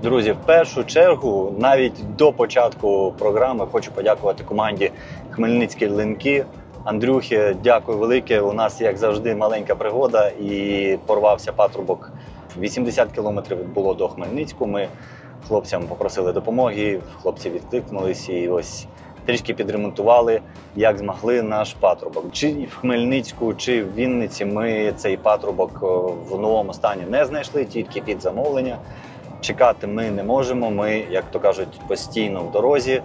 Друзі, в першу чергу, навіть до початку програми, хочу подякувати команді «Хмельницькі линки». Андрюхі, дякую велике. У нас, як завжди, маленька пригода і порвався патрубок. 80 кілометрів було до Хмельницьку. Ми хлопцям попросили допомоги, хлопці відкликнулись і ось трішки підремонтували, як змогли, наш патрубок. Чи в Хмельницьку, чи в Вінниці ми цей патрубок в новому стані не знайшли, тільки під замовлення. Чекати ми не можемо, ми, як то кажуть, постійно в дорозі.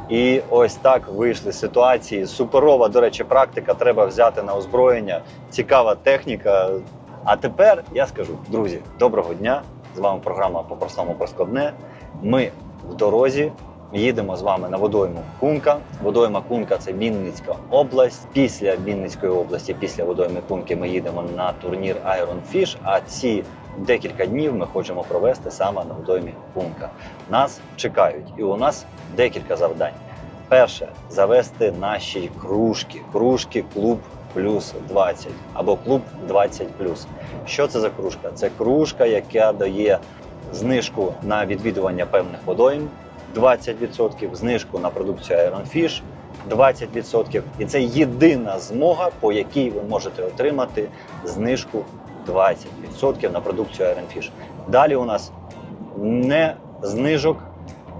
І ось так вийшли з ситуації. Суперова, до речі, практика, треба взяти на озброєння, цікава техніка. А тепер я скажу, друзі, доброго дня, з вами програма «По-простому про складне». Ми в дорозі, їдемо з вами на водойму Кунка. Водойма Кунка – це Вінницька область. Після Вінницької області, після водойми Кунки ми їдемо на турнір Iron Fish, а ці декілька днів ми хочемо провести саме на водоймі Кунка. Нас чекають і у нас декілька завдань. Перше – завести наші кружки. Кружки клуб плюс 20 або клуб 20 плюс. Що це за кружка? Це кружка, яка дає знижку на відвідування певних водойм, 20%, знижку на продукцію Iron Fish, 20%. І це єдина змога, по якій ви можете отримати знижку 20% на продукцію Iron Fish. Далі у нас не знижок,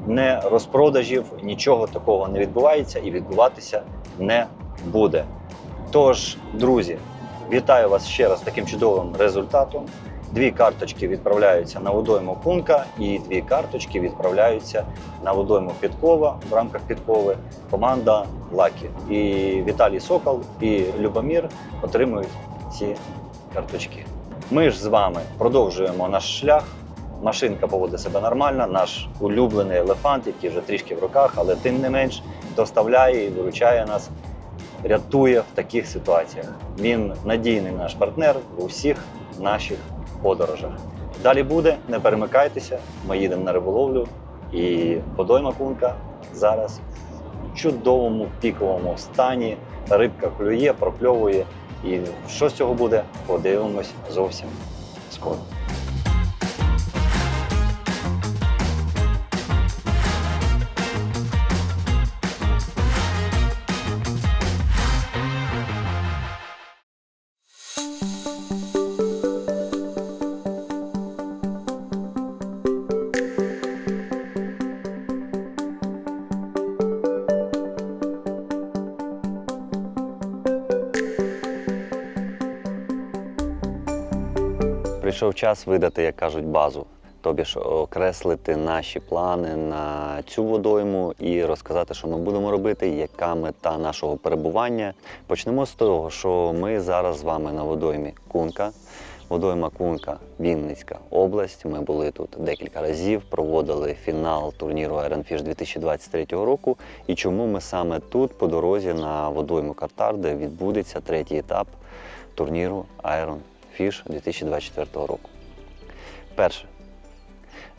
не розпродажів, нічого такого не відбувається і відбуватися не буде. Тож, друзі, вітаю вас ще раз з таким чудовим результатом. 2 карточки відправляються на водойму Кунка і 2 карточки відправляються на водойму Підкова. В рамках Підкови команда Лакі. І Віталій Сокол, і Любомир отримують ці карточки. Ми ж з вами продовжуємо наш шлях. Машинка поводить себе нормально, наш улюблений елефант, який вже трішки в руках, але тим не менш доставляє і виручає нас, рятує в таких ситуаціях. Він надійний наш партнер у всіх наших подорожах. Далі буде, не перемикайтеся, ми їдемо на риболовлю і водойма Кунка зараз в чудовому піковому стані. Рибка клює, прокльовує. І що з цього буде, подивимось зовсім скоро. Прийшов час видати, як кажуть, базу, тобі ж окреслити наші плани на цю водойму і розказати, що ми будемо робити, яка мета нашого перебування. Почнемо з того, що ми зараз з вами на водоймі Кунка. Водойма Кунка, Вінницька область. Ми були тут декілька разів, проводили фінал турніру Iron Fish 2023 року. І чому ми саме тут, по дорозі на водойму Картар, де відбудеться 3-й етап турніру Iron Fish 2024 року. Перше.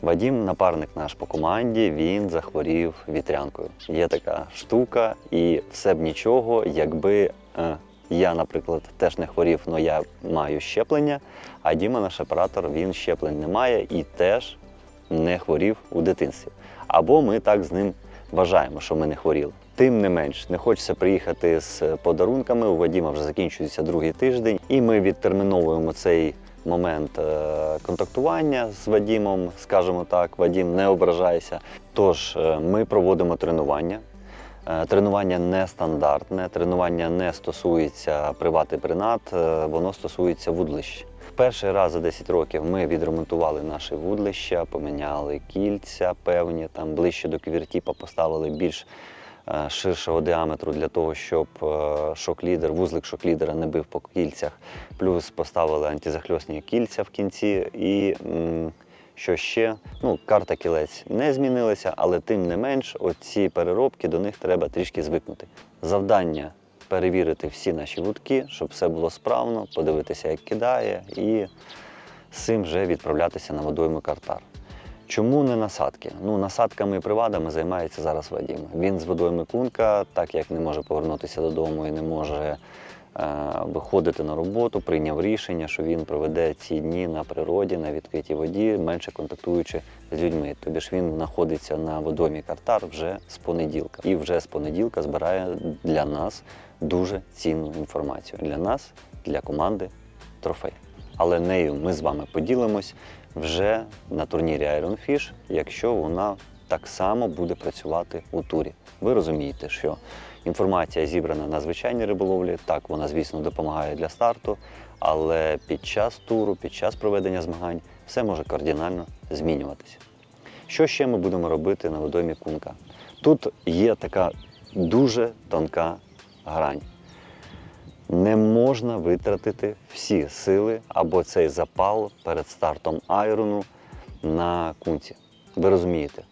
Вадим, напарник наш по команді, він захворів вітрянкою. Є така штука, і все б нічого, якби я, наприклад, теж не хворів, але я маю щеплення, а Діма, наш оператор, він щеплень не має і теж не хворів у дитинстві. Або ми так з ним вважаємо, що ми не хворіли. Тим не менш, не хочеться приїхати з подарунками, у Вадима вже закінчується 2-й тиждень, і ми відтерміновуємо цей момент контактування з Вадимом, скажімо так, Вадим, не ображайся. Тож, ми проводимо тренування. Тренування нестандартне, тренування не стосується приват і принад, воно стосується вудлищ. Перший раз за 10 років ми відремонтували наші вудлища, поміняли кільця певні, там ближче до квіртіпа поставили більш ширшого діаметру для того, щоб шок-лідер, вузлик шок-лідера не бив по кільцях. Плюс поставили антизахльосні кільця в кінці і що ще? Карта кілець не змінилася, але тим не менш оці переробки, до них треба трішки звикнути. Завдання – перевірити всі наші вудки, щоб все було справно, подивитися, як кидає і з цим вже відправлятися на водойму Картар. Чому не насадки? Насадками і привадами займається зараз Вадим. Він з водойми Кунка, так як не може повернутися додому і не може виходити на роботу, прийняв рішення, що він проведе ці дні на природі, на відкритій воді, менше контактуючи з людьми. Тобі ж він знаходиться на водоймі Картар вже з понеділка. І вже з понеділка збирає для нас дуже цінну інформацію. Для нас, для команди трофей. Але нею ми з вами поділимось вже на турнірі Iron Fish, якщо вона так само буде працювати у турі. Ви розумієте, що інформація зібрана на звичайній риболовлі, так, вона, звісно, допомагає для старту, але під час туру, під час проведення змагань все може кардинально змінюватися. Що ще ми будемо робити на водоймі Кунка? Тут є така дуже тонка грань. Не можна витратити всі сили або цей запал перед стартом айрону на кунці. Ви розумієте,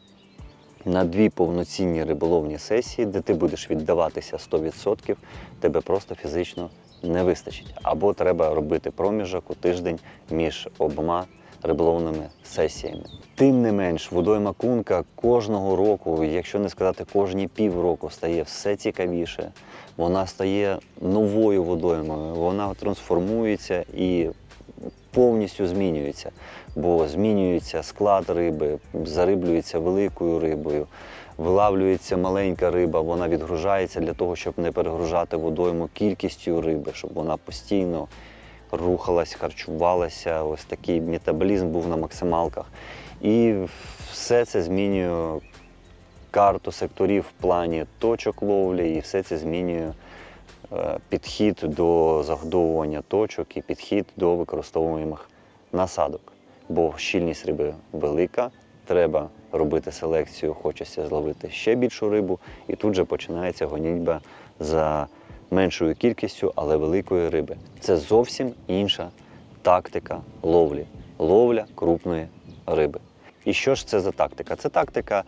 на 2 повноцінні риболовні сесії, де ти будеш віддаватися 100%, тебе просто фізично не вистачить. Або треба робити проміжок у тиждень між обома риболовними сесіями. Тим не менш, водойма Кунка кожного року, якщо не сказати кожні півроку, стає все цікавіше. Вона стає новою водоймою, вона трансформується і повністю змінюється. Бо змінюється склад риби, зариблюється великою рибою, вилавлюється маленька риба, вона відгружається для того, щоб не перегружати водойму кількістю риби, щоб вона постійно рухалась, харчувалася, ось такий метаболізм був на максималках. І все це змінює карту секторів в плані точок ловлі, і все це змінює підхід до загодовування точок і підхід до використовуємих насадок. Бо щільність риби велика, треба робити селекцію, хочеться зловити ще більшу рибу, і тут же починається гонітьба за меншою кількістю, але великої риби. Це зовсім інша тактика ловлі. Ловля крупної риби. І що ж це за тактика? Це тактика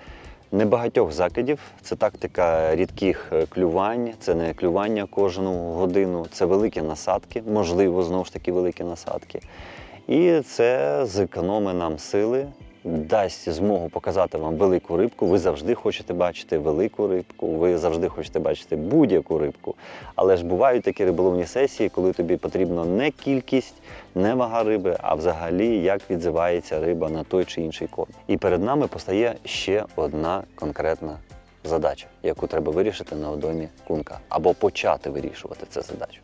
небагатьох закидів, це тактика рідких клювань, це не клювання кожну годину, це великі насадки, можливо, знову ж таки великі насадки. І це зекономить нам сили, дасть змогу показати вам велику рибку. Ви завжди хочете бачити велику рибку, ви завжди хочете бачити будь-яку рибку. Але ж бувають такі риболовні сесії, коли тобі потрібно не кількість, не вага риби, а взагалі як відзивається риба на той чи інший корм. І перед нами постає ще одна конкретна задача, яку треба вирішити на водоймі Кунка, або почати вирішувати цю задачу.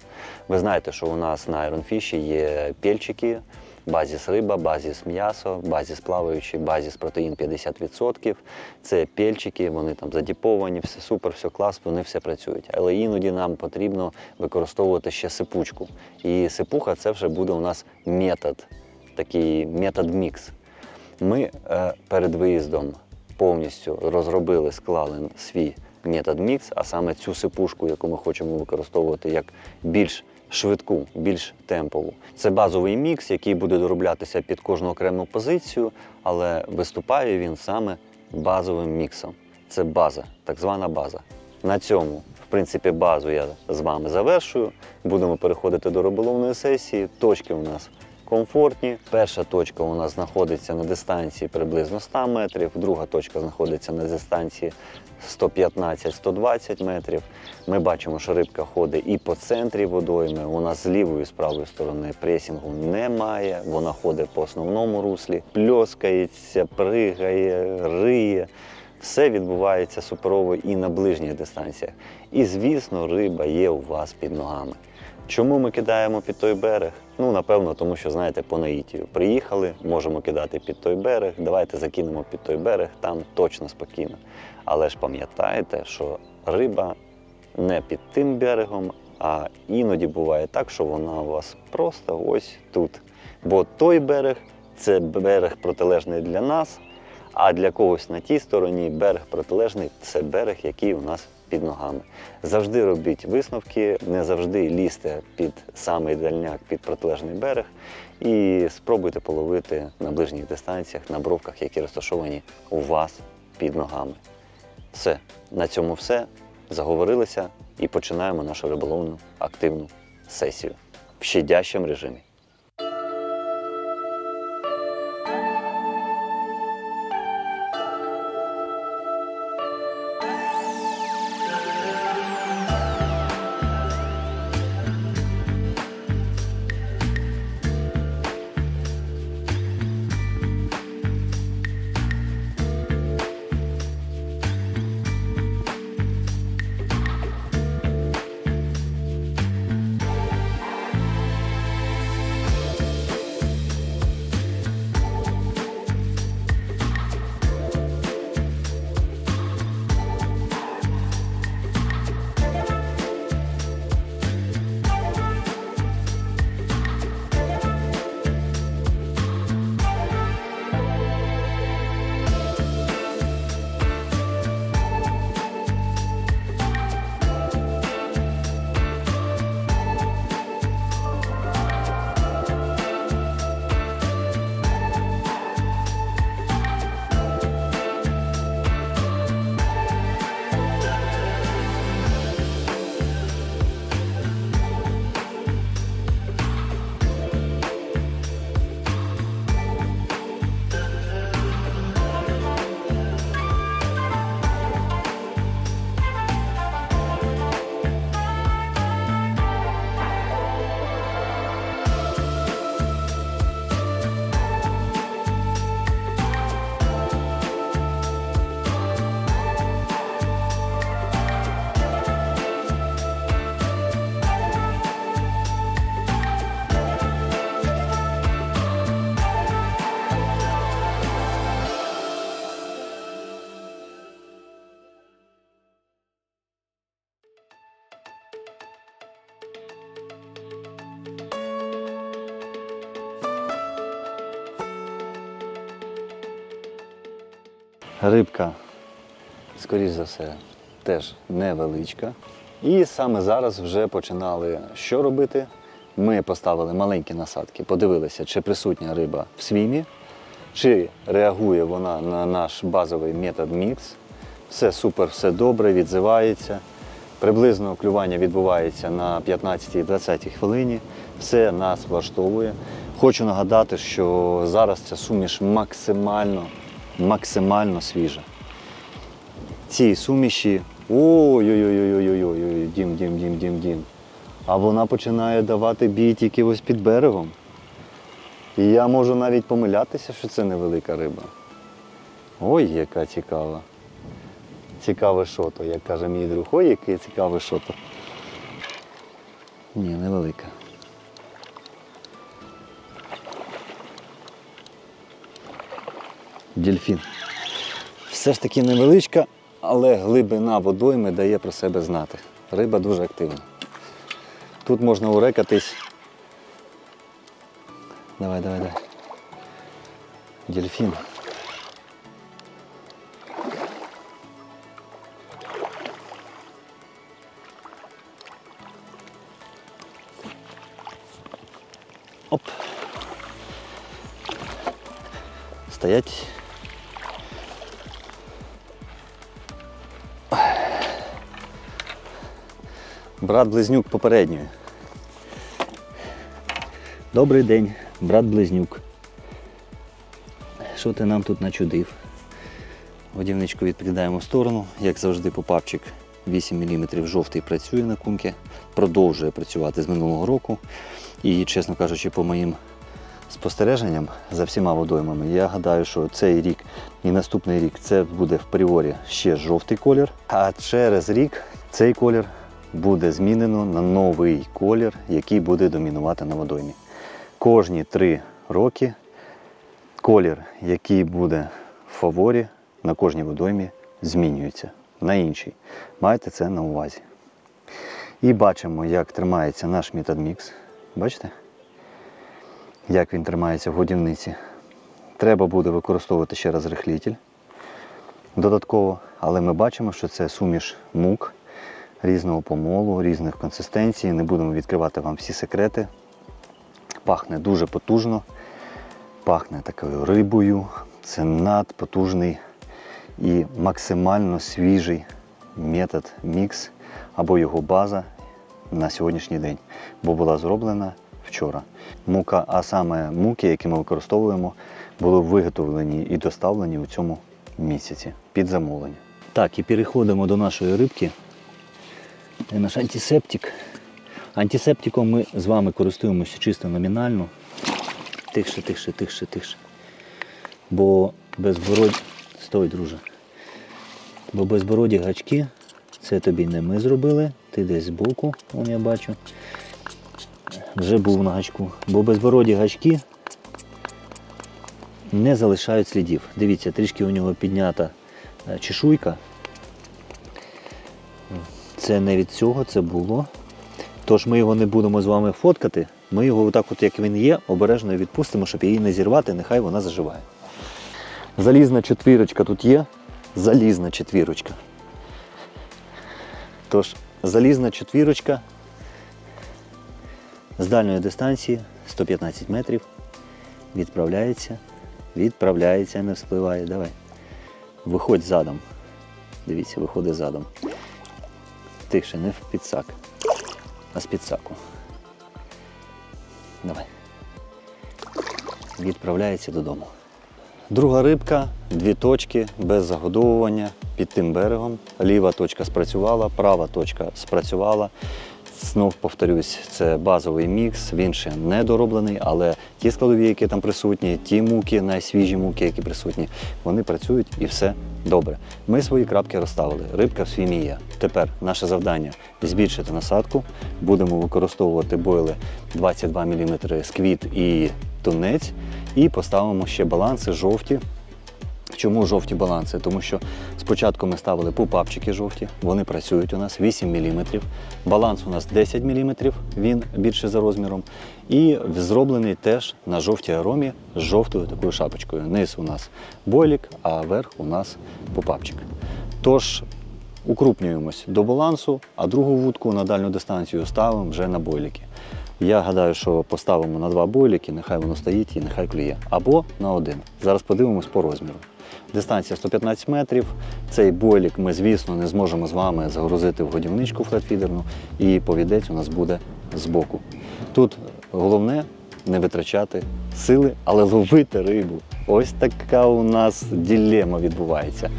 Ви знаєте, що у нас на Iron Fish є пельчики, базіс риба, базіс м'ясо, базіс плаваючий, базіс протеїн 50%. Це пельчики, вони там задіповані, все супер, все клас, вони все працюють. Але іноді нам потрібно використовувати ще сипучку. І сипуха – це вже буде у нас метод, такий метод-мікс. Ми перед виїздом повністю розробили, склали свій метод-мікс, а саме цю сипушку, яку ми хочемо використовувати як більш швидку, більш темпову. Це базовий мікс, який буде дороблятися під кожну окрему позицію, але виступає він саме базовим міксом. Це база, так звана база. На цьому, в принципі, базу я з вами завершую. Будемо переходити до риболовної сесії. Точки у нас комфортні. Перша точка у нас знаходиться на дистанції приблизно 100 метрів, друга точка знаходиться на дистанції 115-120 метрів. Ми бачимо, що рибка ходить і по центрі водойми. У нас з лівої і з правої сторони пресінгу немає. Вона ходить по основному руслі, пльоскається, пригає, риє. Все відбувається суперово і на ближніх дистанціях. І, звісно, риба є у вас під ногами. Чому ми кидаємо під той берег? Ну, напевно, тому що, знаєте, по наїтію. Приїхали, можемо кидати під той берег, давайте закинемо під той берег, там точно спокійно. Але ж пам'ятайте, що риба не під тим берегом, а іноді буває так, що вона у вас просто ось тут. Бо той берег – це берег протилежний для нас, а для когось на тій стороні берег протилежний – це берег, який у нас під ногами. Завжди робіть висновки, не завжди лізьте під самий дальняк, під протилежний берег і спробуйте половити на ближніх дистанціях, на бровках, які розташовані у вас під ногами. Все, на цьому все. Заговорилися і починаємо нашу риболовну активну сесію в щадящому режимі. Рибка, скоріш за все, теж невеличка. І саме зараз вже починали що робити? Ми поставили маленькі насадки, подивилися, чи присутня риба в свімі, чи реагує вона на наш базовий метод мікс. Все супер, все добре, відзивається. Приблизно клювання відбувається на 15-20 хвилині. Все нас влаштовує. Хочу нагадати, що зараз ця суміш максимально свіжа. Ці суміші, ой-ой-ой-ой-ой-ой, дім. А вона починає давати бій тільки ось під берегом. І я можу навіть помилятися, що це невелика риба. Ой, яка цікава. Цікаве шото, як каже мій друг. Ой, яке цікаве шото. Ні, невелика. Дельфін. Все ж таки невеличка, але глибина водойми дає про себе знати. Риба дуже активна. Тут можна урекатись. Давай. Дельфін. Оп. Стоять. Брат-близнюк попередньої. Добрий день, брат-близнюк. Що ти нам тут начудив? Годівничку відкидаємо в сторону. Як завжди, попапчик 8 мм жовтий працює на кумки. Продовжує працювати з минулого року. І, чесно кажучи, по моїм спостереженням за всіма водоймами, я гадаю, що цей рік і наступний рік це буде в пріорі ще жовтий колір. А через рік цей колір буде змінено на новий колір, який буде домінувати на водоймі. Кожні 3 роки колір, який буде в фаворі на кожній водоймі, змінюється на інший. Майте це на увазі. І бачимо, як тримається наш метод мікс. Бачите? Як він тримається в годівниці. Треба буде використовувати ще раз рихлитель додатково, але ми бачимо, що це суміш мук різного помолу, різних консистенцій. Не будемо відкривати вам всі секрети. Пахне дуже потужно, пахне такою рибою. Це надпотужний і максимально свіжий метод мікс або його база на сьогоднішній день, бо була зроблена вчора. Мука, а саме муки, які ми використовуємо, були виготовлені і доставлені у цьому місяці під замовлення. Так, і переходимо до нашої рибки. Це наш антисептик. Антисептиком ми з вами користуємося чисто номінально. Тихше. Бо безбороді... Стой, друже. Бо безбороді гачки, це тобі не ми зробили, ти десь збоку, вон я бачу. Вже був на гачку. Бо безбороді гачки не залишають слідів. Дивіться, трішки у нього піднята чешуйка. Це не від цього, це було. Тож ми його не будемо з вами фоткати. Ми його отак от, як він є, обережно відпустимо, щоб її не зірвати, нехай вона заживає. Залізна четвірочка тут є. Залізна четвірочка. Тож, залізна четвірочка з дальньої дистанції 115 метрів відправляється, не вспливає. Давай. Виходь задом. Дивіться, виходить задом. Тихше, не в підсак, а з підсаку. Давай. Відправляється додому. Друга рибка, 2 точки, без загодовування, під тим берегом. Ліва точка спрацювала, права точка спрацювала. Знов повторюсь, це базовий мікс, він ще не дороблений, але ті складові, які там присутні, ті муки, найсвіжі муки, які присутні, вони працюють і все добре. Ми свої крапки розставили, рибка в свімі є. Тепер наше завдання – збільшити насадку, будемо використовувати бойли 22 мм сквіт і тунець, і поставимо ще баланси жовті Чому жовті баланси? Тому що спочатку ми ставили попапчики жовті, вони працюють у нас 8 мм, баланс у нас 10 мм, він більше за розміром. І зроблений теж на жовтій аромі з жовтою такою шапочкою. Низ у нас бойлік, а верх у нас попапчик. Тож укрупнюємось до балансу, а другу вудку на дальню дистанцію ставимо вже на бойліки. Я гадаю, що поставимо на 2 бойліки, нехай воно стоїть і нехай клює. Або на 1. Зараз подивимось по розміру. Дистанція 115 метрів. Цей бойлік ми, звісно, не зможемо з вами загрузити в годівничку флетфідерну, і повідець у нас буде збоку. Тут головне не витрачати сили, але ловити рибу. Ось така у нас дилема відбувається.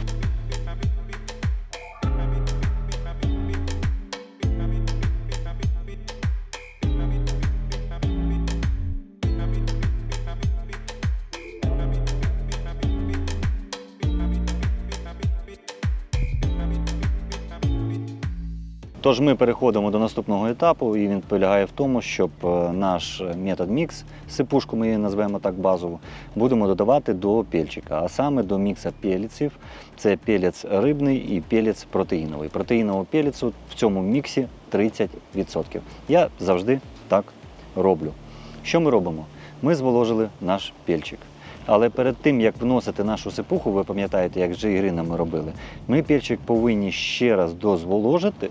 Тож ми переходимо до наступного етапу, і він полягає в тому, щоб наш метод мікс, сипушку ми її назвемо так базово, будемо додавати до пельчика, а саме до мікса пелеців. Це пелець рибний і пелець протеїновий. Протеїнового пелецу в цьому міксі 30%. Я завжди так роблю. Що ми робимо? Ми зволожили наш пельчик. Але перед тим, як вносити нашу сипуху, ви пам'ятаєте, як з джейгрина ми робили, ми пельчик повинні ще раз дозволожити,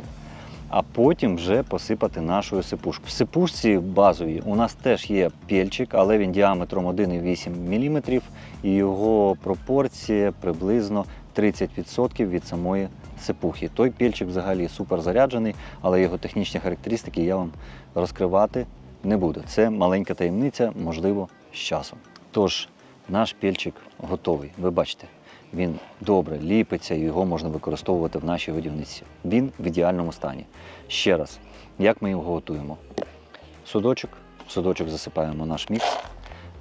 а потім вже посипати нашу сипушку. В сипушці базовій у нас теж є пельчик, але він діаметром 1,8 мм і його пропорція приблизно 30% від самої сипухи. Той пельчик взагалі супер заряджений, але його технічні характеристики я вам розкривати не буду. Це маленька таємниця, можливо, з часом. Тож, наш пельчик готовий. Ви бачите, він добре ліпиться і його можна використовувати в нашій годівниці. Він в ідеальному стані. Ще раз, як ми його готуємо? В судочок засипаємо наш мікс,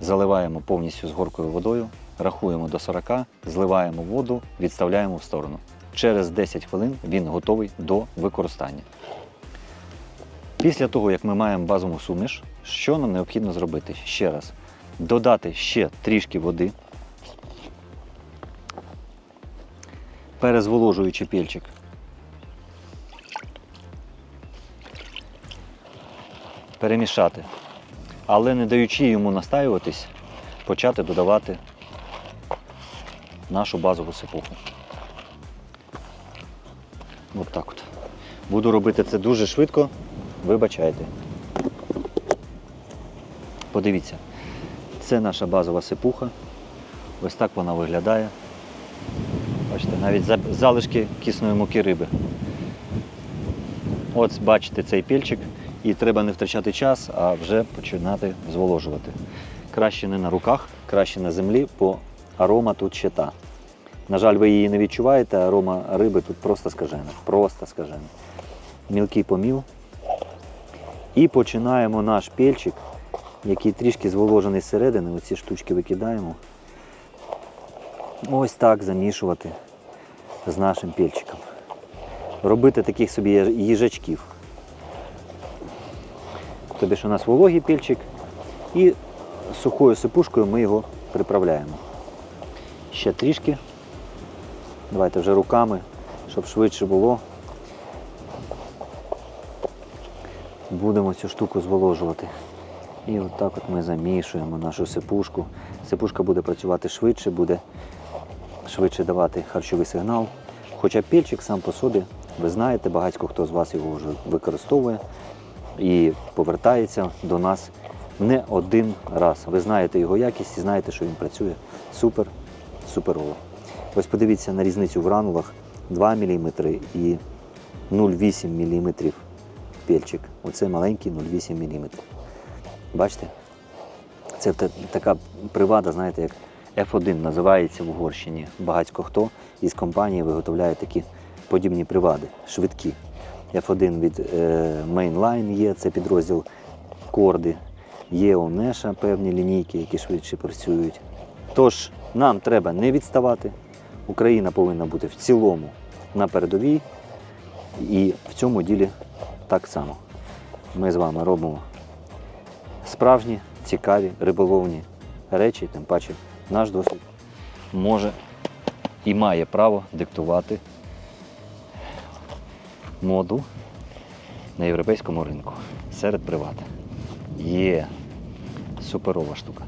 заливаємо повністю з горкою водою, рахуємо до 40, зливаємо воду, відставляємо в сторону. Через 10 хвилин він готовий до використання. Після того, як ми маємо базову суміш, що нам необхідно зробити? Ще раз, додати ще трішки води, перезволожуючи пельчик. Перемішати, але не даючи йому настаюватись, почати додавати нашу базову сипуху. Ось так от. Буду робити це дуже швидко, вибачайте. Подивіться, це наша базова сипуха. Ось так вона виглядає. Бачите, навіть залишки кисної муки риби. От бачите цей пельчик, і треба не втрачати час, а вже починати зволожувати. Краще не на руках, краще на землі, бо арома тут ще та. На жаль, ви її не відчуваєте, арома риби тут просто скажена. Просто скажена. Мілкий поміл. І починаємо наш пельчик, який трішки зволожений зсередини, оці штучки викидаємо. Ось так замішувати з нашим пельчиком. Робити таких собі їжачків. Тобто ж у нас вологий пельчик і сухою сипушкою ми його приправляємо. Ще трішки. Давайте вже руками, щоб швидше було. Будемо цю штуку зволожувати. І отак от ми замішуємо нашу сипушку. Сипушка буде працювати швидше, буде швидше давати харчовий сигнал. Хоча пельчик сам по собі, ви знаєте, багатько хто з вас його вже використовує і повертається до нас не один раз. Ви знаєте його якість і знаєте, що він працює суперово. Ось подивіться на різницю в гранулах 2 мм і 0,8 мм пельчик. Оце маленький 0,8 мм. Бачите? Це така привада, знаєте, як F1 називається в Угорщині. Багатько хто із компанії виготовляє такі подібні привади, швидкі. F1 від Mainline є, це підрозділ Корди. Є у Неша певні лінійки, які швидше працюють. Тож, нам треба не відставати. Україна повинна бути в цілому на передовій. І в цьому ділі так само. Ми з вами робимо справжні, цікаві, риболовні речі, тим паче наш досвід може і має право диктувати моду на європейському ринку серед приват. Є суперова штука.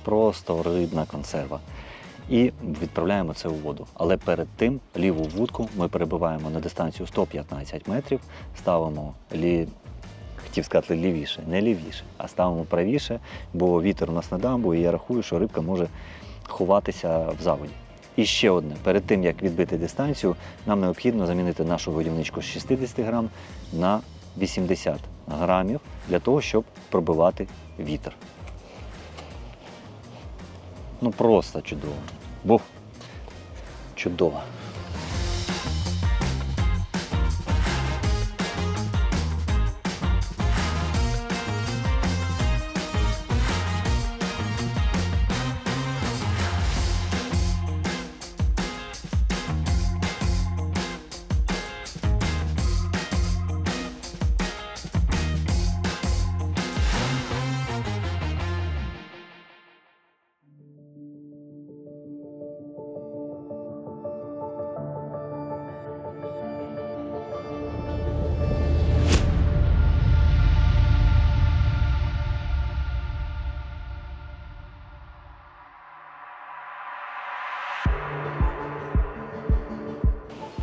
Просто рибна консерва. І відправляємо це у воду. Але перед тим ліву вудку ми перебиваємо на дистанцію 115 метрів, ставимо хотів сказати лівіше, не лівіше, а ставимо правіше, бо вітер у нас на дамбу, і я рахую, що рибка може ховатися в заводі. І ще одне, перед тим, як відбити дистанцію, нам необхідно замінити нашу годівничку з 60 грам на 80 грамів, для того, щоб пробивати вітер. Ну просто чудово. Бух! Чудово.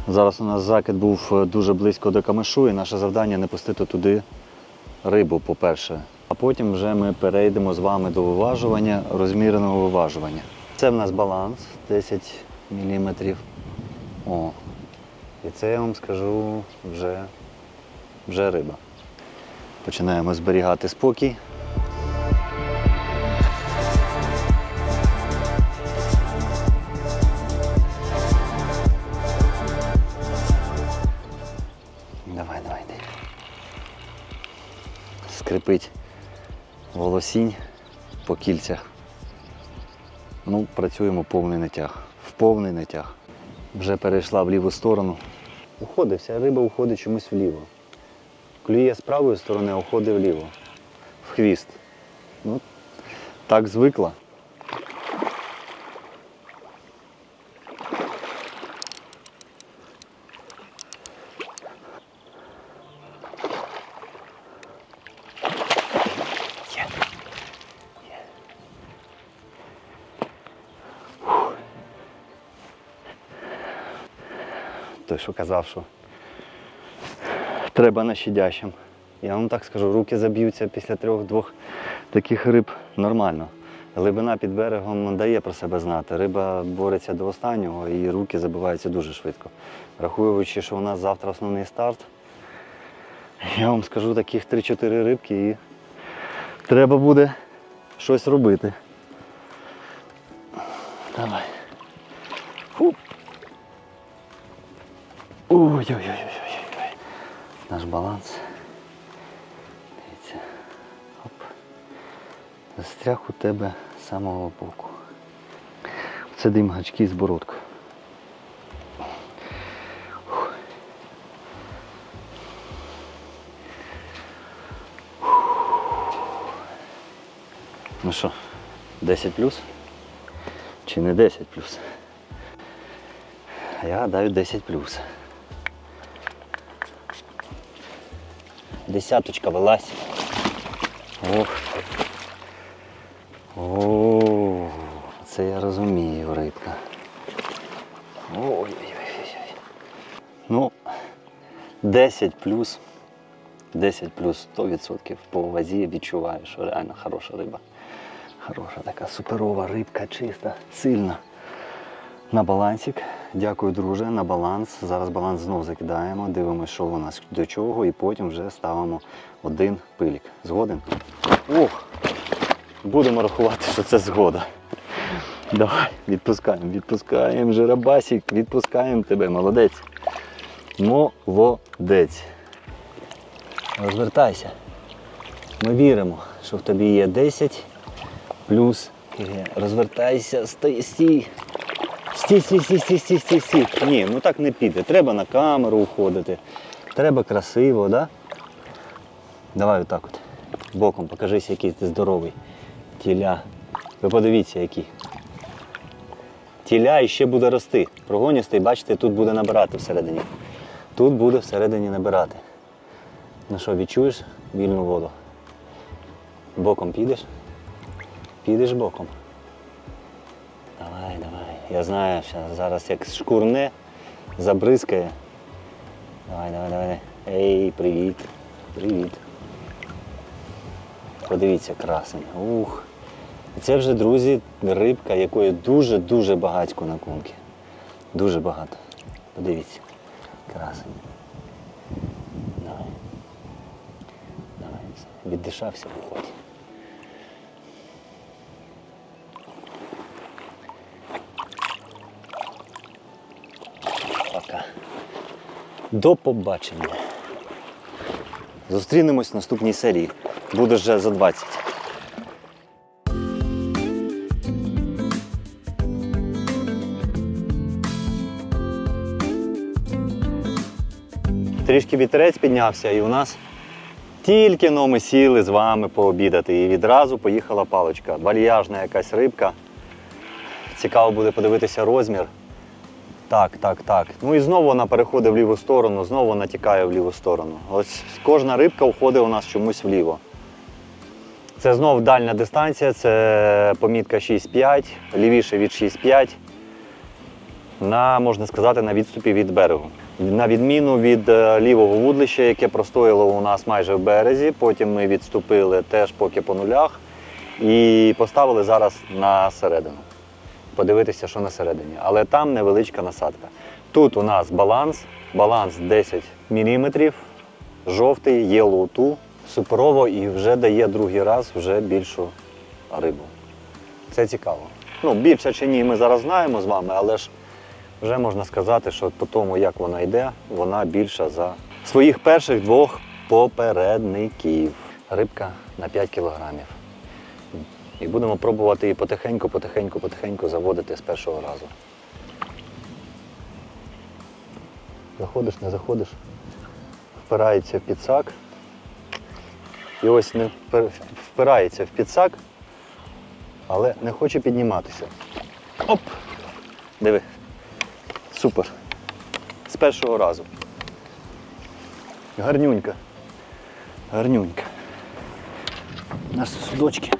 Зараз у нас закид був дуже близько до камишу, і наше завдання не пустити туди рибу, по-перше. А потім вже ми перейдемо з вами до виважування, розміреного виважування. Це в нас баланс 10 мм. О, і це я вам скажу вже риба. Починаємо зберігати спокій. Давай. Скрипить волосінь по кільцях. Ну, працюємо повний натяг. В повний натяг. Вже перейшла в ліву сторону. Уходить, вся риба уходить чомусь вліво. Клює з правої сторони, а уходить вліво. В хвіст. Ну, так звикла. Той, що казав, що треба на щадящим. Я вам так скажу, руки заб'ються після 3-2 таких риб нормально. Глибина під берегом дає про себе знати. Риба бореться до останнього і руки забиваються дуже швидко. Рахуючи, що у нас завтра основний старт, я вам скажу таких 3-4 рибки і треба буде щось робити. Давай. Фу. Ой-ой-ой. Наш баланс. Дивіться. Оп. Застряг у тебе з самого боку. Це дим гачки з бородкою. Ну що, 10 плюс? Чи не 10 плюс? Я гадаю 10 плюс. Десяточка вилазь. Ох. О, це я розумію, рибка. Ой-ой-ой. Ну, 10 плюс 100% по вазі відчуваю, що реально хороша риба. Хороша така суперова рибка, чиста, сильна. На балансик. Дякую, друже, на баланс. Зараз баланс знов закидаємо, дивимося, що у нас до чого, і потім вже ставимо один пилік. Згоден? Ох! Будемо рахувати, що це згода. Давай, відпускаємо, жиробасик, відпускаємо тебе, молодець. Молодець. Розвертайся. Ми віримо, що в тобі є 10 плюс. Розвертайся, стій. Стій. Ні, ну так не піде. Треба на камеру уходити. Треба красиво, да? Давай отак от. Боком покажись, який ти здоровий. Тіля. Ви подивіться, який. Тіля і ще буде рости. Прогоністий, бачите, тут буде набирати всередині. Тут буде всередині набирати. Ну що, відчуєш вільну воду? Боком підеш? Підеш боком. Давай, давай. Я знаю, що зараз як шкурне, забризкає. Давай, давай, давай. Ей, привіт. Привіт. Подивіться, красень. Ух. І це вже, друзі, рибка, якої дуже-дуже багатько на кумки. Дуже багато. Подивіться. Красень. Давай. Давай. Віддишався, виходь. Пока. До побачення. Зустрінемось в наступній серії. Буде вже за 20. Трішки вітерець піднявся і у нас тільки но ми сіли з вами пообідати і відразу поїхала паличка. Вальяжна якась рибка. Цікаво буде подивитися розмір. Так. Ну і знову вона переходить в ліву сторону, знову вона тікає в ліву сторону. Ось кожна рибка уходить у нас чомусь вліво. Це знову дальня дистанція, це помітка 6,5, лівіше від 6,5, можна сказати, на відступі від берегу. На відміну від лівого вудлища, яке простояло у нас майже в березі, потім ми відступили теж поки по нулях і поставили зараз на середину. Подивитися, що на середині. Але там невеличка насадка. Тут у нас баланс 10 мм, жовтий, Yellow 2, суперово і вже дає другий раз вже більшу рибу. Це цікаво. Ну, більше чи ні, ми зараз знаємо з вами, але ж вже можна сказати, що по тому, як вона йде, вона більша за своїх перших двох попередників. Рибка на 5 кілограмів. І будемо пробувати її потихеньку заводити з першого разу. Заходиш, не заходиш, впирається в підсак. І ось не впирається в підсак, але не хоче підніматися. Оп! Диви. Супер. З першого разу. Гарнюнька. Гарнюнька. Наші судочки,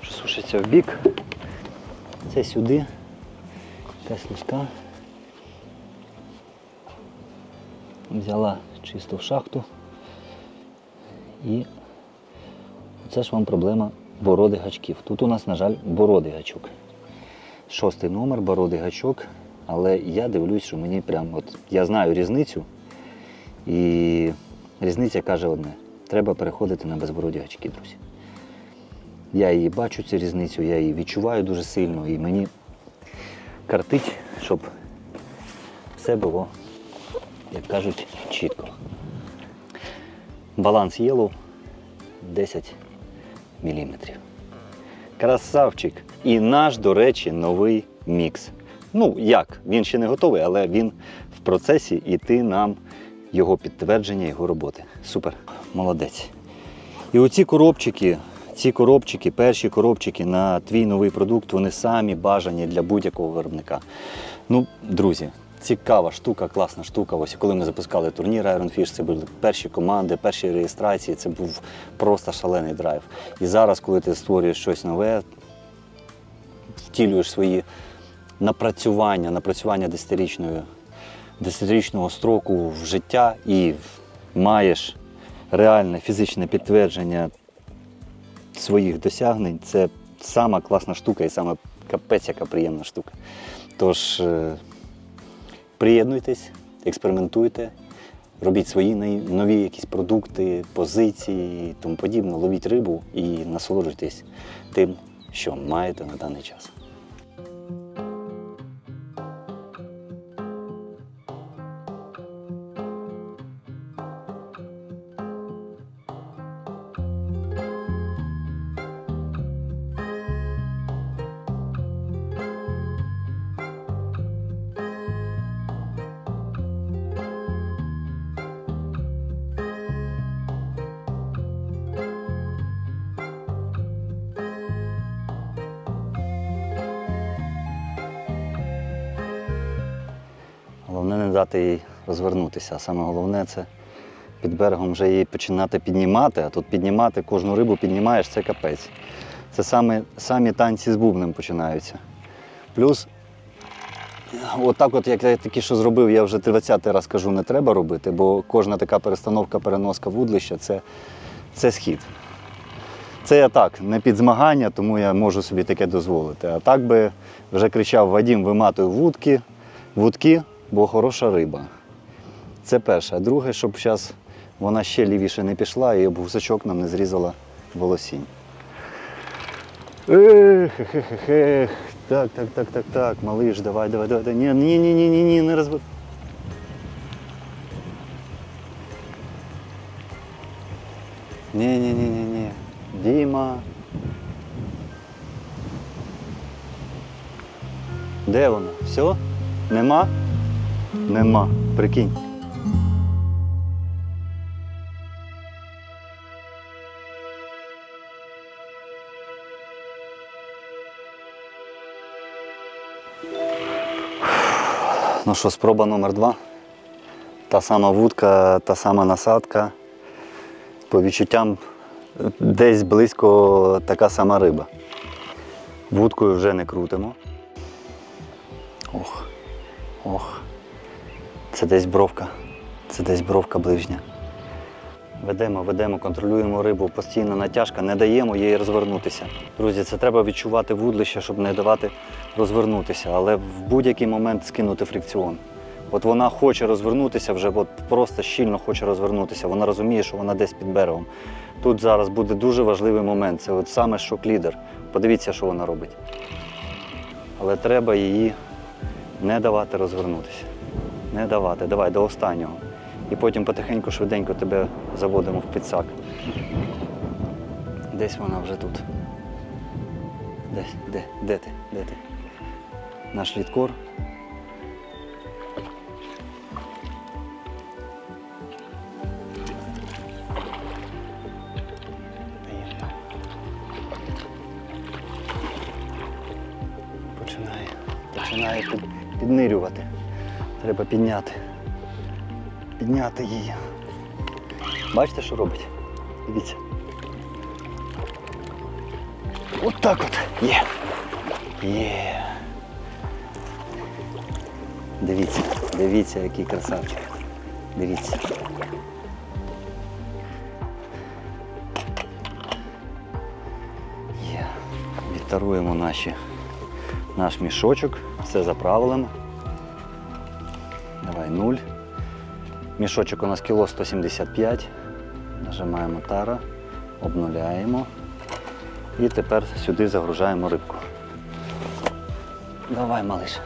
що сушаться в бік. Це сюди. Якась луска. Взяла чисто в шахту. І це ж вам проблема бороди гачків. Тут у нас, на жаль, бородий гачок. 6-й номер, бородий гачок. Але я дивлюсь, що мені прям, я знаю різницю. І різниця каже одне. Треба переходити на безбороді гачки, друзі. Я її бачу, цю різницю, я її відчуваю дуже сильно. І мені картить, щоб все було, як кажуть, чітко. Баланс Yellow 10 мм. Красавчик! І наш, до речі, новий мікс. Ну, як? Він ще не готовий, але він в процесі, і ти нам його підтвердження, його роботи. Супер. Молодець. І оці коробчики, перші коробчики на твій новий продукт, вони самі бажані для будь-якого виробника. Ну, друзі, цікава штука, класна штука. Ось коли ми запускали турнір Iron Fish, це були перші команди, перші реєстрації, це був просто шалений драйв. І зараз, коли ти створюєш щось нове, втілюєш свої напрацювання десятирічного строку в життя і маєш реальне фізичне підтвердження своїх досягнень, це сама класна штука і сама капець яка приємна штука. Тож приєднуйтесь, експериментуйте, робіть свої нові якісь продукти, позиції і тому подібне, ловіть рибу і насолоджуйтесь тим, що маєте на даний час. Головне не дати їй розвернутися. А саме головне це під берегом вже її починати піднімати, а тут піднімати, кожну рибу піднімаєш, це капець. Це самі танці з бубнем починаються. Плюс, отак як я такі, що зробив, я вже 30-й раз кажу, не треба робити, бо кожна така перестановка, переноска вудлища це схід. Це я так, не під змагання, тому я можу собі таке дозволити. А так би вже кричав: Вадим, виматуй вудки, бо хороша риба. Це перше. А друге, щоб зараз вона ще лівіше не пішла і об гусачок нам не зрізала волосінь. Ех. Так, малиш, давай. Ні, не розбив. Ні. Діма. Де вона? Все? Нема? Нема. Прикинь. Ну що, спроба номер 2. Та сама вудка, та сама насадка. По відчуттям десь близько така сама риба. Вудкою вже не крутимо. Ох. Це десь бровка ближня. Ведемо, контролюємо рибу, постійна натяжка, не даємо їй розвернутися. Друзі, це треба відчувати вудлище, щоб не давати розвернутися, але в будь-який момент скинути фрикціон. От вона хоче розвернутися вже, просто щільно хоче розвернутися, вона розуміє, що вона десь під берегом. Тут зараз буде дуже важливий момент, це от саме шок-лідер. Подивіться, що вона робить. Але треба її не давати розвернутися. Не давати, давай до останнього. І потім потихеньку, швиденько тебе заводимо в підсак. Десь вона вже тут. Десь, де ти? Наш лідкор. Починає піднирювати. Треба підняти її. Бачите, що робить? Дивіться. От так от. Є. Дивіться, який красавчик. Дивіться. Є. Відтаруємо наш мішочок. Все заправимо. Давай 0. Мішочок у нас кіло 175. Нажимаємо тара, обнуляємо. І тепер сюди загружаємо рибку. Давай, малиш.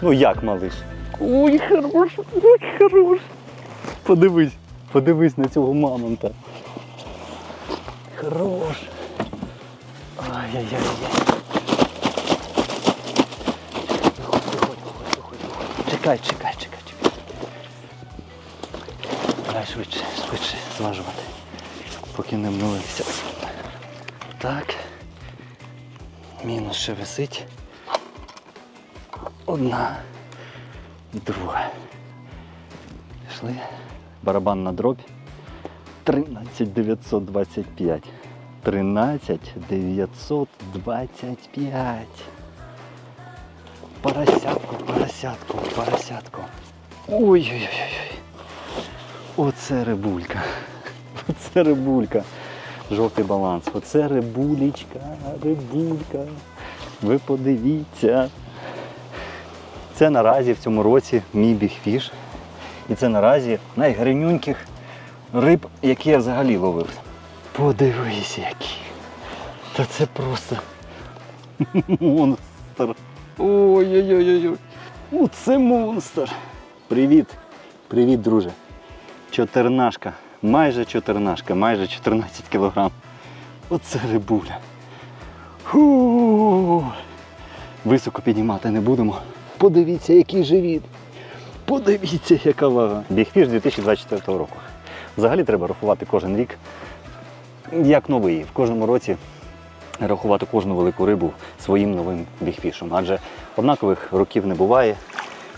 Ну як, малиш? Ой, хорош. Подивись на цього мамонта. Хорош. Ай-яй-яй. Чекай. Давай швидше зважувати, поки не обнулилися. Так. Мінус ще висить. Одна. Друга. Пішли. Барабанна дробь. 13925. 13925. Поросятку. Ой-ой-ой. Оце рибулька. Жовтий баланс. Оце рибулечка. Ви подивіться. Це наразі в цьому році мій бігфіш. І це наразі найгарнюньких риб, які я взагалі ловив. Подивись які. Та це просто монстр. Ой-ой-ой. Оце монстр. Привіт, друже. Чотирнашка. Майже 14 кілограм. Оце рибуля. Високо піднімати не будемо. Подивіться, який живіт. Подивіться, яка вага. Бігфіш 2024 року. Взагалі треба рахувати кожен рік як новий. В кожному році рахувати кожну велику рибу своїм новим бігфішем. Адже однакових років не буває.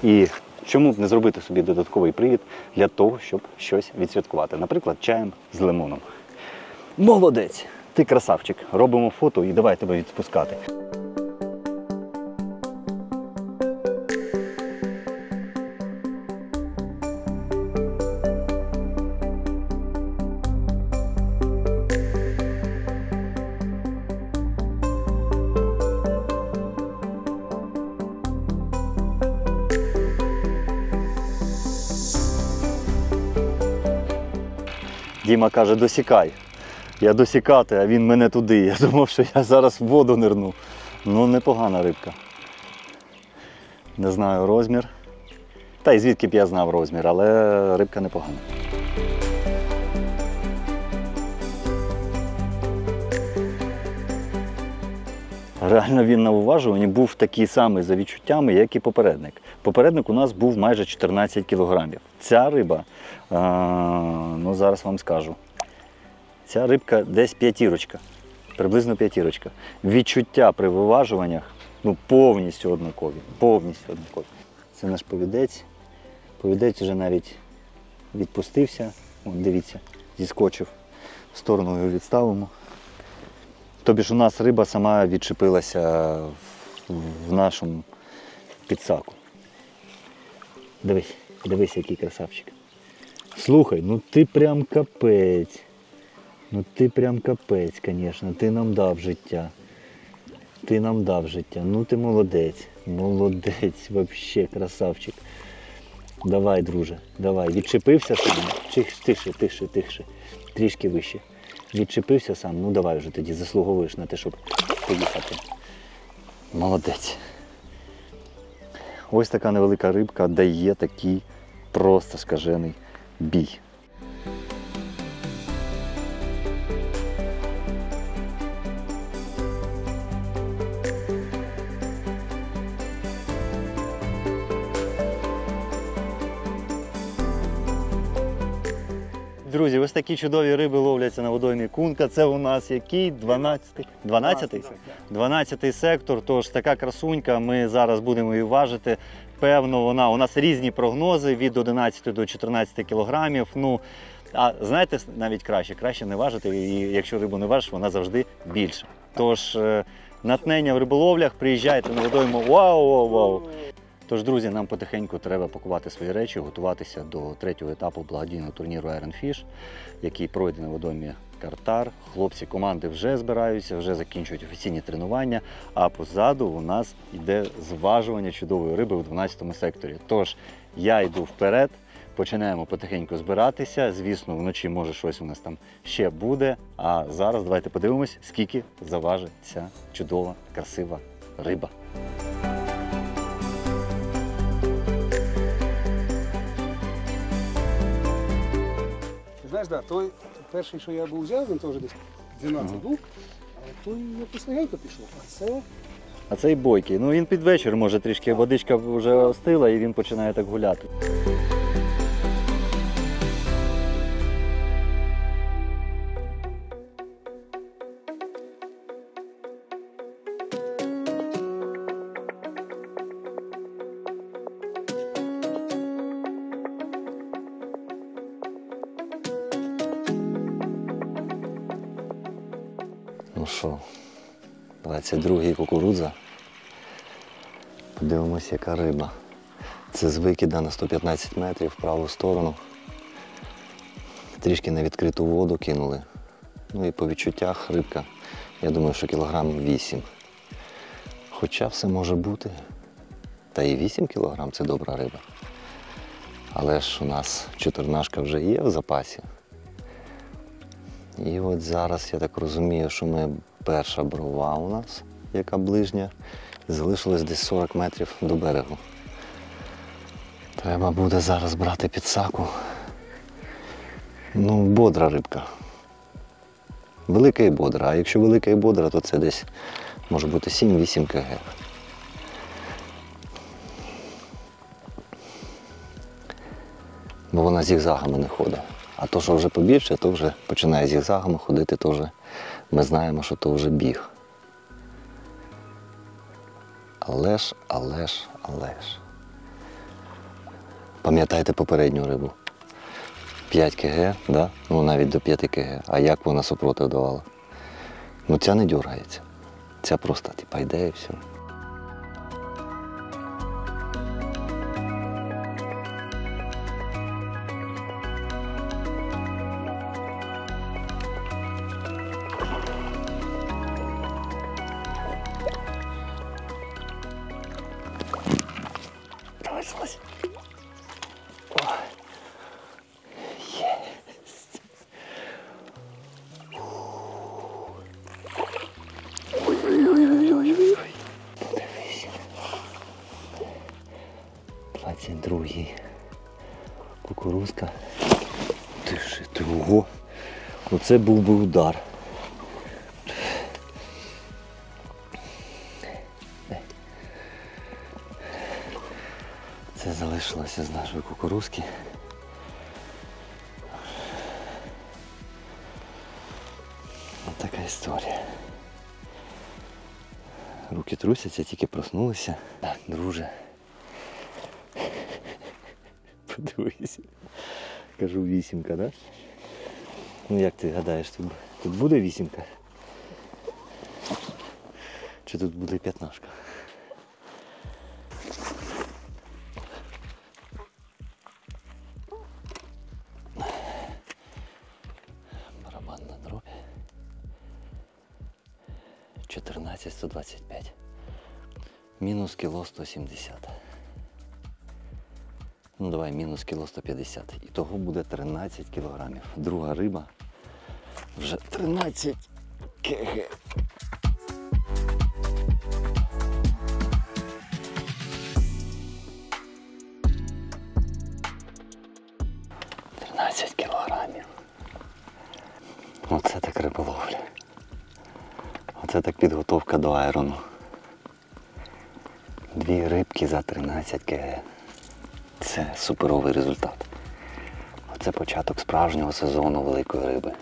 І чому б не зробити собі додатковий привід для того, щоб щось відсвяткувати. Наприклад, чаєм з лимоном. Молодець! Ти красавчик. Робимо фото і давай тебе відпускати. Діма каже, досікай. Я досікати, а він мене туди. Я думав, що я зараз в воду нирну. Ну, непогана рибка. Не знаю розмір. Та й звідки б я знав розмір, але рибка непогана. Реально він на уважуванні був такий самий за відчуттями, як і попередник. Попередник у нас був майже 14 кілограмів. Ця риба, ну зараз вам скажу, ця рибка десь п'ятірочка, приблизно п'ятірочка. Відчуття при виважуваннях ну, повністю однакові, повністю однакові. Це наш повідець. Повідець вже навіть відпустився, от дивіться, зіскочив, в сторону його відставимо. Тобі ж у нас риба сама відчепилася в нашому підсаку. Дивись, дивись, який красавчик. Слухай, ну ти прям капець. Ну ти прям капець, звісно. Ти нам дав життя. Ти нам дав життя. Ну ти молодець. Молодець, взагалі красавчик. Давай, друже, давай. Відчепився сам. Тихше, тихше, тихше. Трішки вище. Відчепився сам, ну давай вже тоді заслуговуєш на те, щоб поїхати. Молодець. Ось така невелика рибка дає такий просто скажений бій. Друзі, ось такі чудові риби ловляться на водоймі Кунка. Це у нас який? 12-й? 12-й? 12-й сектор, тож така красунька, ми зараз будемо її важити. Певно, вона, у нас різні прогнози від 11 до 14 кілограмів. Ну, а знаєте, навіть краще не важити, і якщо рибу не важиш, вона завжди більша. Тож, натхнення в риболовлях, приїжджайте на водойму, вау! Тож, друзі, нам потихеньку треба пакувати свої речі, готуватися до 3-го етапу благодійного турніру Iron Fish, який пройде на водоймі Картар. Хлопці команди вже збираються, вже закінчують офіційні тренування, а позаду у нас йде зважування чудової риби у 12-му секторі. Тож, я йду вперед, починаємо потихеньку збиратися. Звісно, вночі може щось у нас там ще буде, а зараз давайте подивимось, скільки заважить ця чудова, красива риба. Знаєш, да, той перший, що я був взяв, він теж десь 12 був, а той якось легенько пішов. А цей бойкий. Ну він під вечір, може трішки водичка вже остила і він починає так гуляти. Ну що, 22-й кукурудза. Подивимось, яка риба. Це з викида на 115 метрів в праву сторону. Трішки на відкриту воду кинули. Ну і по відчуттях рибка, я думаю, що кілограм 8. Хоча все може бути. Та і 8 кілограм – це добра риба. Але ж у нас чотирнашка вже є в запасі. І от зараз, я так розумію, що ми перша брова у нас, яка ближня, залишилось десь 40 метрів до берегу. Треба буде зараз брати підсаку. Ну, бодра рибка. Велика і бодра, а якщо велика і бодра, то це десь може бути 7-8 кг. Бо вона зігзагами не ходить. А то, що вже побільше, то вже починає зігзагами ходити, то вже ми знаємо, що то вже біг. Але ж. Пам'ятаєте попередню рибу? 5 кг, да? Ну навіть до 5 кг. А як вона супротив давала? Ну ця не дергається. Ця просто типа йде і все. Давай, залазь. Єсть. Ой-ой-ой-ой-ой. Дивись. 22-й. Кукурузка. Ти ж ти, ого. Оце був би удар. Це залишилося з нашої кукурузки. Ось така історія. Руки трусяться, тільки проснулися. Так, друже. Подивися. Кажу, 8, да? Ну як ти гадаєш, тут буде 8? Чи тут буде 15? Барабан на дробь. 14,125. Мінус кіло 170. Ну давай мінус кіло 150. І того буде 13 кілограмів. Друга риба вже 13 кг. Кілограмів. Оце так риболовля. Оце так підготовка до айрону. 2 рибки за 13 кг. Це суперовий результат. Оце початок справжнього сезону великої риби.